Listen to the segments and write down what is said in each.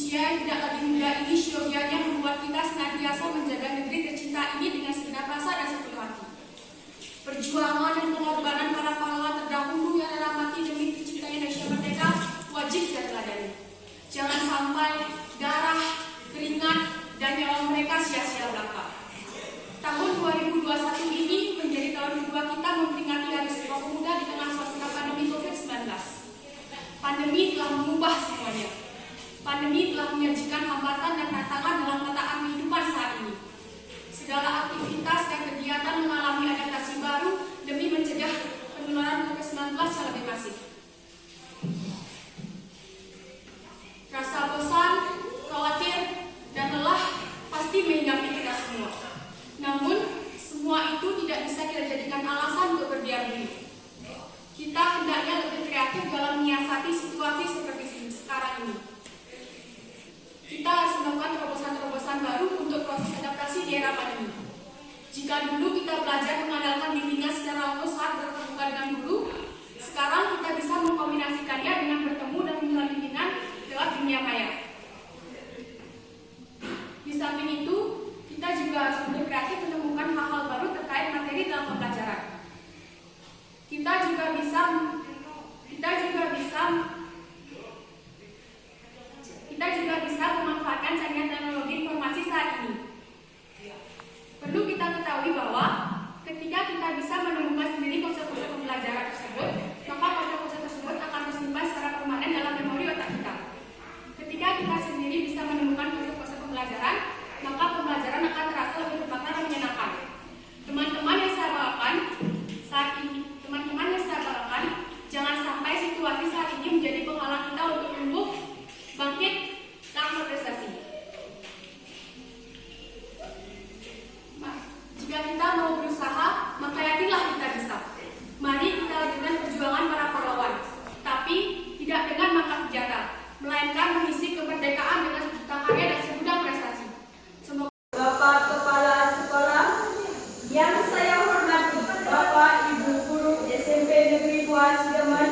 usia yang tidak lagi muda ini siogianya membuat kita senantiasa menjaga negeri tercinta ini dengan segenap rasa dan sepenuh hati. Perjuangan dan pengorbanan para pahlawan terdahulu yang rela mati demi terciptanya Indonesia merdeka wajib kita teladani. Jangan sampai darah, keringat, dan nyawa mereka sia-sia belaka. Tahun 2021 ini menjadi tahun kedua kita memperingati Hari Sumpah Pemuda di tengah suasana pandemi COVID-19. Pandemi telah mengubah semuanya. Pandemi telah menyajikan hambatan dan tantangan dalam tatanan kehidupan saat ini. Segala aktivitas dan kegiatan mengalami adaptasi baru demi mencegah penularan COVID-19 yang lebih masif. Rasa bosan, khawatir, dan lelah pasti menghinggapi kita semua. Namun, semua itu tidak bisa kita jadikan alasan untuk berdiam diri. Kita hendaknya lebih kreatif dalam menyiasati situasi seperti sekarang ini. Kita harus melakukan terobosan-terobosan baru untuk proses adaptasi di era pandemi. Jika dulu kita belajar mengandalkan bimbingan secara langsung saat bertatap muka dengan guru, sekarang kita bisa mengkombinasikannya dengan bertemu dan menyalin bimbingan lewat dunia maya. Di samping itu, kita juga harus lebih kreatif menemukan hal-hal baru terkait materi dalam pembelajaran. Kita juga bisa memanfaatkan canggih teknologi informasi saat ini. Perlu kita ketahui bahwa ketika kita bisa menemukan sendiri konsep-konsep pembelajaran tersebut, maka konsep-konsep tersebut akan tersimpan secara permanen dalam memori otak kita. Ketika kita sendiri bisa menemukan konsep-konsep pembelajaran, maka pembelajaran akan terasa lebih bermakna dan menyenangkan. Teman-teman yang saya bawakan saat ini, jangan sampai situasi saat ini menjadi penghalang kita untuk tumbuh, bangkit, dan berprestasi. Jika kita mau berusaha, maka yakinlah kita bisa. Mari kita lanjutkan perjuangan para pahlawan, tapi tidak dengan mangkat senjata, melainkan mengisi kemerdekaan dengan sejuta karya dan segudang prestasi. Semoga Bapak Kepala Sekolah yang saya hormati, Bapak Ibu Guru SMP Negeri 2 Sidemen,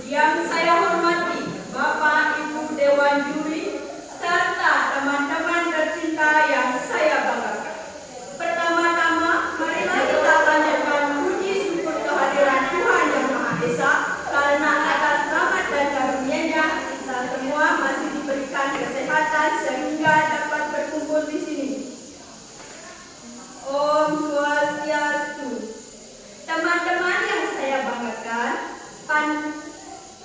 yang saya hormati, Bapak Ibu Dewan Juri, serta teman-teman tercinta yang saya banggakan. Pertama-tama, marilah kita panjatkan puji syukur kehadiran Tuhan Yang Maha Esa, karena atas rahmat dan karunia-Nya kita semua masih diberikan kesehatan sehingga dapat berkumpul di sini. Om Swastiastu. Teman-teman yang saya banggakan,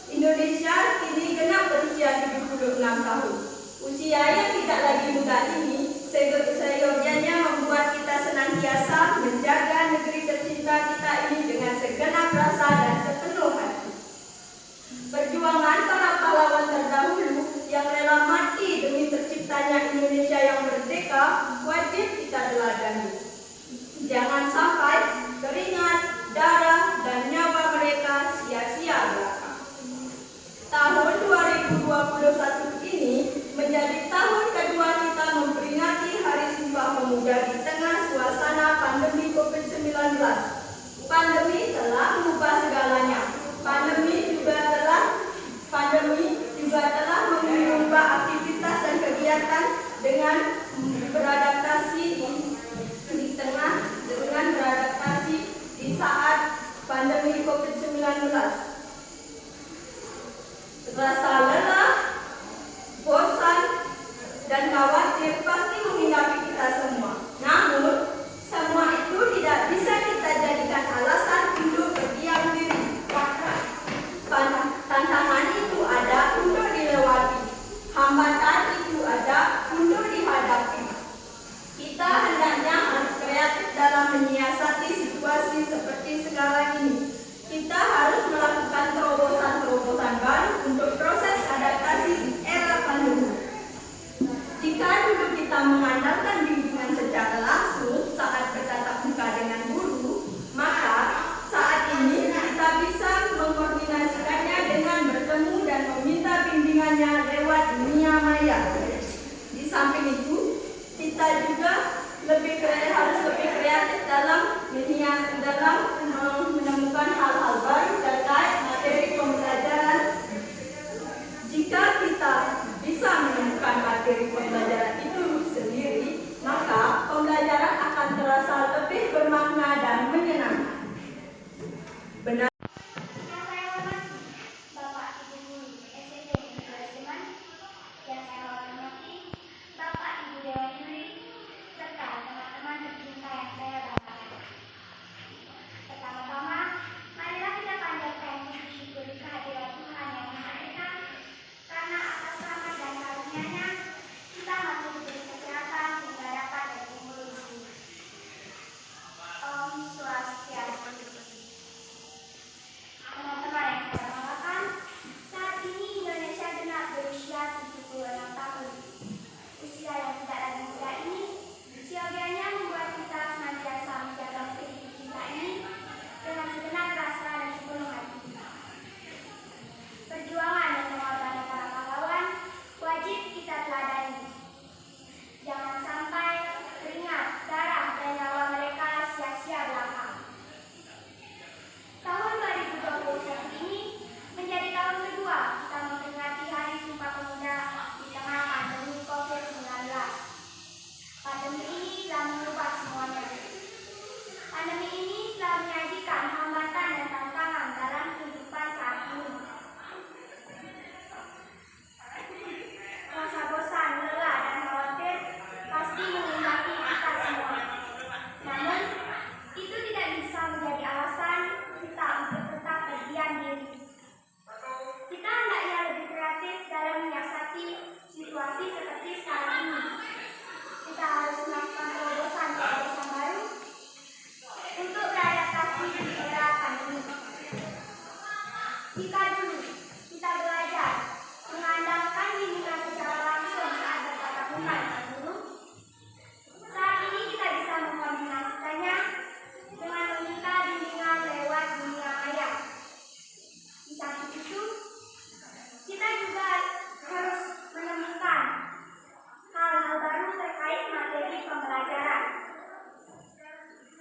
Indonesia kini genap berusia 76 tahun. Usia yang tidak lagi muda ini seyogianya membuat kita senantiasa menjaga negeri tercinta kita ini dengan segenap rasa dan sepenuh hati. Perjuangan para pahlawan terdahulu yang rela mati demi terciptanya Indonesia yang merdeka wajib kita teladani. Jangan sampai keringat, darah, dan nyawa mereka sia-sia belaka. Tahun 2021 ini menjadi tahun kedua kita memperingati Hari Sumpah Pemuda di tengah suasana pandemi COVID-19. Pandemi telah mengubah segalanya. Pandemi juga telah mengubah aktivitas dan kegiatan dengan beradaptasi di saat pandemi COVID-19. Rasa lelah, bosan, dan khawatir pasti menghinggapi kita semua. Namun, semua itu tidak bisa kita jadikan alasan untuk berdiam diri. Tantangan itu ada untuk dilewati, hambatan itu ada untuk dihadapi. Kita hendaknya harus kreatif dalam menyiasati situasi seperti sekarang ini. Kita harus melakukan terobosan-terobosan baru untuk proses adaptasi di era pandemi. Jika dulu kita mengandalkan bimbingan secara langsung saat bertatap muka dengan guru, maka saat ini kita bisa mengkoordinasikannya dengan bertemu dan meminta bimbingannya lewat dunia maya. Di samping itu, kita juga harus lebih kreatif dalam menemukan hal-hal baru terkait materi pembelajaran. Jika kita bisa menemukan Jika dulu kita belajar mengandalkan bimbingan secara langsung saat bertatap muka dengan guru, saat ini kita bisa mengkombinasikannya dengan meminta bimbingan lewat dunia maya. Di samping itu, kita juga harus menemukan hal-hal baru terkait materi pembelajaran.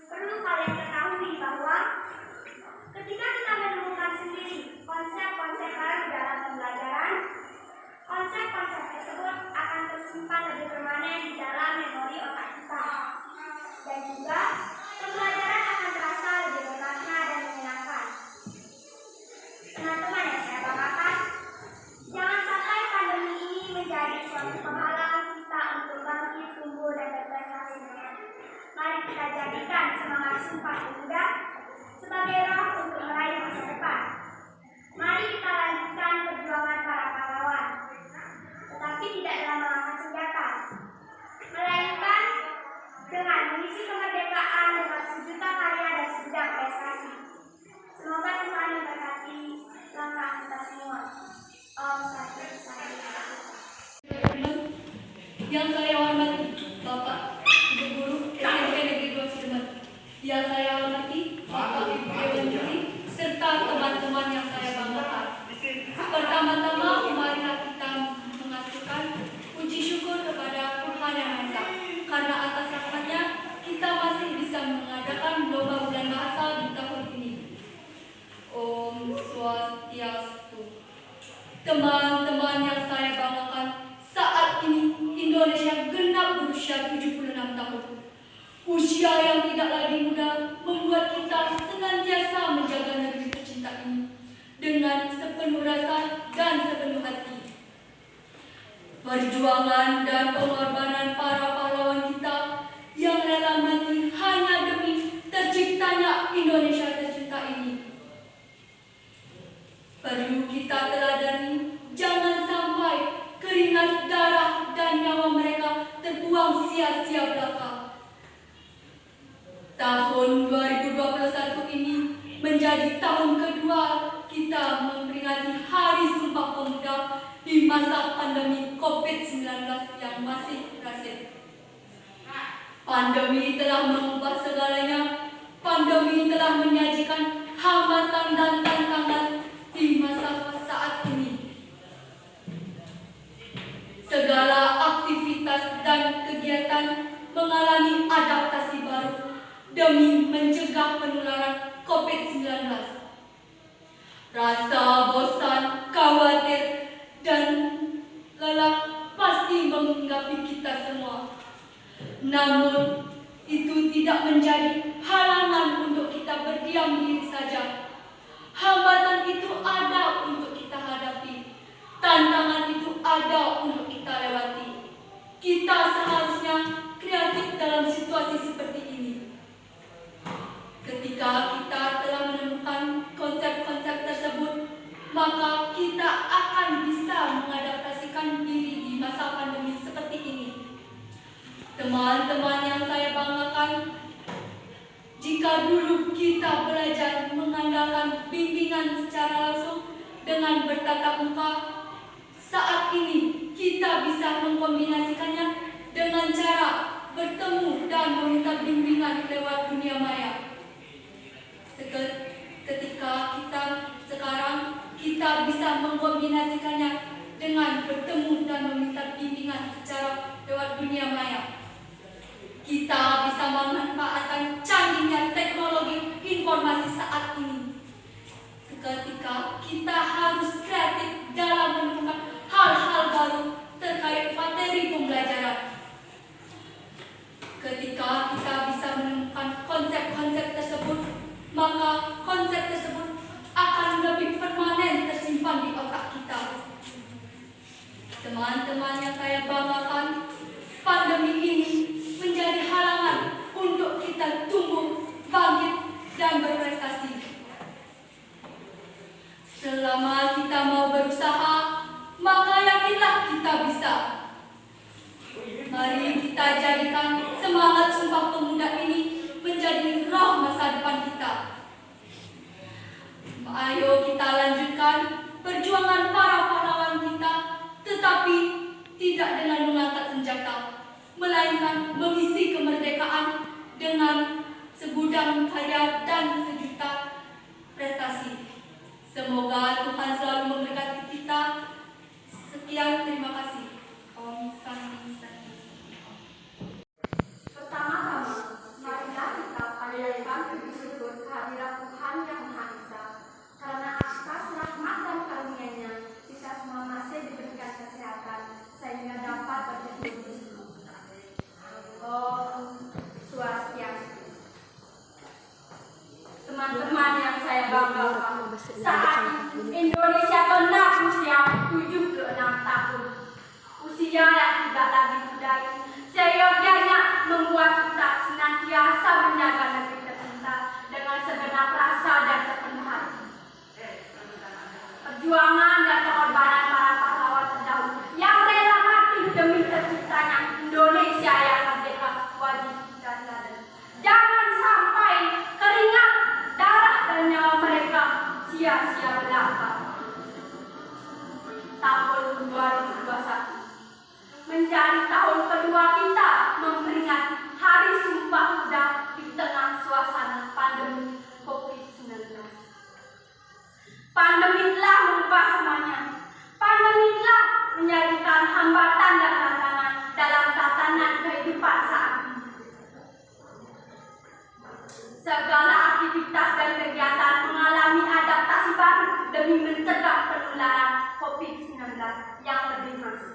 Perlu kalian ketahui bahwa ketika kita menemukan sendiri konsep-konsep baru dalam pembelajaran, konsep-konsep tersebut akan tersimpan lebih permanen di dalam memori otak kita. Dan juga, pembelajaran akan terasa lebih bermakna dan menyenangkan. Teman-teman yang saya banggakan, jangan sampai pandemi ini menjadi suatu penghalang kita untuk bangkit, tumbuh, dan berprestasi. Mari kita jadikan semangat Sumpah Pemuda sebagai roh untuk meraih masa depan. Mari kita lanjutkan perjuangan para pahlawan, tetapi tidak dalam mengangkat senjata, melainkan dengan mengisi kemerdekaan dengan sejuta karya dan sebidang prestasi. Semoga Tuhan memberkati langkah kita semua. Om Swastiastu. Yang saya hormati Bapak Ibu Guru SMP Negeri 2 Sidemen, yang saya hormati Bapak Ibu Dewan Juri serta teman-teman yang saya banggakan. Pertama-tama, marilah kita mengaturkan puji syukur kepada Tuhan Yang Maha Esa, karena atas rahmat-Nya kita masih bisa mengadakan lomba bulan bahasa di tahun ini. Om Swastiastu. Teman-teman yang saya banggakan, saat ini Indonesia genap berusia 76 tahun. Usia yang tidak lagi muda membuat kita senantiasa menjaga negeri tercinta ini dengan sepenuh rasa dan sepenuh hati. Perjuangan dan pengorbanan para pahlawan kita yang rela mati hanya demi terciptanya Indonesia tercinta ini. Perlu kita teladani, jangan sampai keringat, darah, dan nyawa mereka terbuang sia-sia belaka. Tahun 2021 ini menjadi tahun kedua kita memperingati Hari Sumpah Pemuda di masa pandemi COVID-19 yang masih berakhir. Pandemi telah mengubah segalanya. Pandemi telah menyajikan hambatan dan tantangan di masa saat ini. Segala aktivitas dan kegiatan mengalami adaptasi baru demi mencegah penularan COVID-19. Rasa bosan, khawatir, dan lelah pasti menghinggapi kita semua. Namun, itu tidak menjadi halangan untuk kita berdiam diri saja. Hambatan itu ada untuk kita hadapi. Tantangan itu ada untuk kita lewati. Kita seharusnya kreatif dalam situasi seperti ini. Ketika kita telah menemukan konsep-konsep tersebut, maka kita akan bisa mengadaptasikan diri di masa pandemi seperti ini. Teman-teman yang saya banggakan, jika dulu kita belajar mengandalkan bimbingan secara langsung dengan bertatap muka, saat ini kita bisa mengkombinasikannya dengan cara bertemu dan meminta bimbingan lewat dunia maya. Ketika sekarang kita bisa mengkombinasikannya dengan bertemu dan meminta bimbingan secara lewat dunia maya. Kita bisa memanfaatkan canggihnya teknologi informasi saat ini. Ketika kita harus kreatif dalam menemukan hal-hal baru terkait materi pembelajaran. Ketika kita bisa menemukan konsep-konsep tersebut, maka konsep tersebut akan lebih permanen tersimpan di otak kita. Teman-teman yang saya banggakan, pandemi ini menjadi halangan untuk kita tumbuh, bangkit, dan berprestasi. Selama kita mau berusaha, maka yakinlah kita bisa. Mari kita jadikan semangat Sumpah Pemuda ini menjadi roh masa depan kita. Ayo kita lanjutkan dan perjuangan para pahlawan kita, tetapi tidak dengan mengangkat senjata, melainkan mengisi kemerdekaan dengan segudang karya dan sejuta prestasi. Semoga Tuhan selalu memberkati kita. Sekian, terima kasih. Om Santi. Pertama-tama, marilah kita panjatkan puji syukur kehadirat Tuhan Yang Maha Esa, karena atas rahmat dan karunia-Nya kita semua masih diberikan kesehatan sehingga dapat berkumpul. Om Swastiastu. Teman-teman yang saya banggakan, saat Indonesia genap usia 76 tahun. Usia yang tidak lagi muda ini seyogianya membuat kita senantiasa menjaga negeri tercinta dengan segenap rasa dan sepenuh hati. Perjuangan dan pengorbanan para pahlawan terdahulu yang rela mati demi terciptanya Indonesia yang merdeka wajib kita teladani. Jangan sampai keringat, darah dan nyawa mereka sia-sia belaka. Tahun 2021 menjadi tahun kedua kita memperingati Hari Sumpah Pemuda di tengah suasana pandemi COVID-19. Pandemi telah mengubah semuanya. Pandemi telah menjadikan hambatan dan tantangan dalam tatanan kehidupan saat ini. Segala aktivitas dan kegiatan mengalami adaptasi baru demi mencegah penularan COVID-19 yang lebih masif.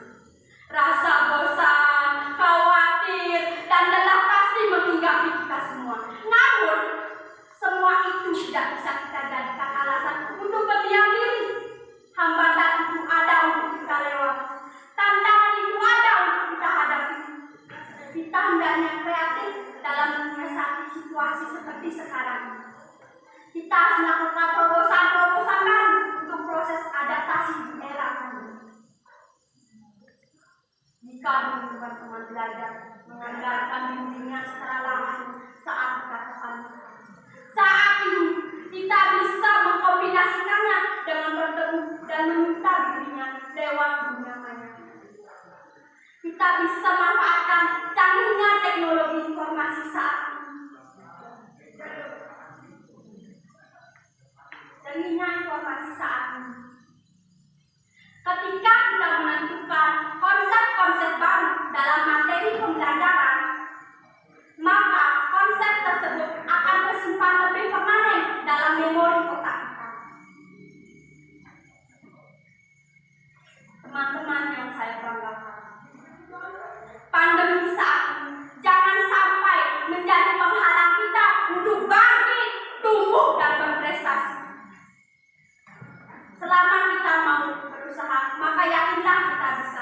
Rasa bosan, khawatir, dan lelah pasti menghinggapi kita semua. Namun, semua itu tidak bisa kita jadikan alasan untuk berdiam diri. Hambatan itu ada untuk kita lewati. Tantangan itu ada untuk kita hadapi. Kita hendaknya kreatif dalam menyiasati situasi seperti sekarang. Kita harus melakukan terobosan-terobosan baru untuk proses adaptasi di era ini. Jika teman-teman belajar mengandalkan bimbingan secara langsung saat berkata panik, saat ini kita bisa mengkombinasikannya dengan bertemu dan meminta bimbingan lewat dunia maya. Kita bisa manfaatkan canggihnya teknologi informasi saat ini. Canggihnya informasi saat ini. Ketika kita menentukan konsep-konsep baru dalam materi pembelajaran, maka konsep tersebut akan tersimpan lebih permanen dalam memori otak kita. Teman-teman yang saya banggakan, pandemi saat ini jangan sampai menjadi penghalang kita untuk bangkit, tumbuh, dan berprestasi. Selama kita mau berusaha, maka yakinlah kita bisa.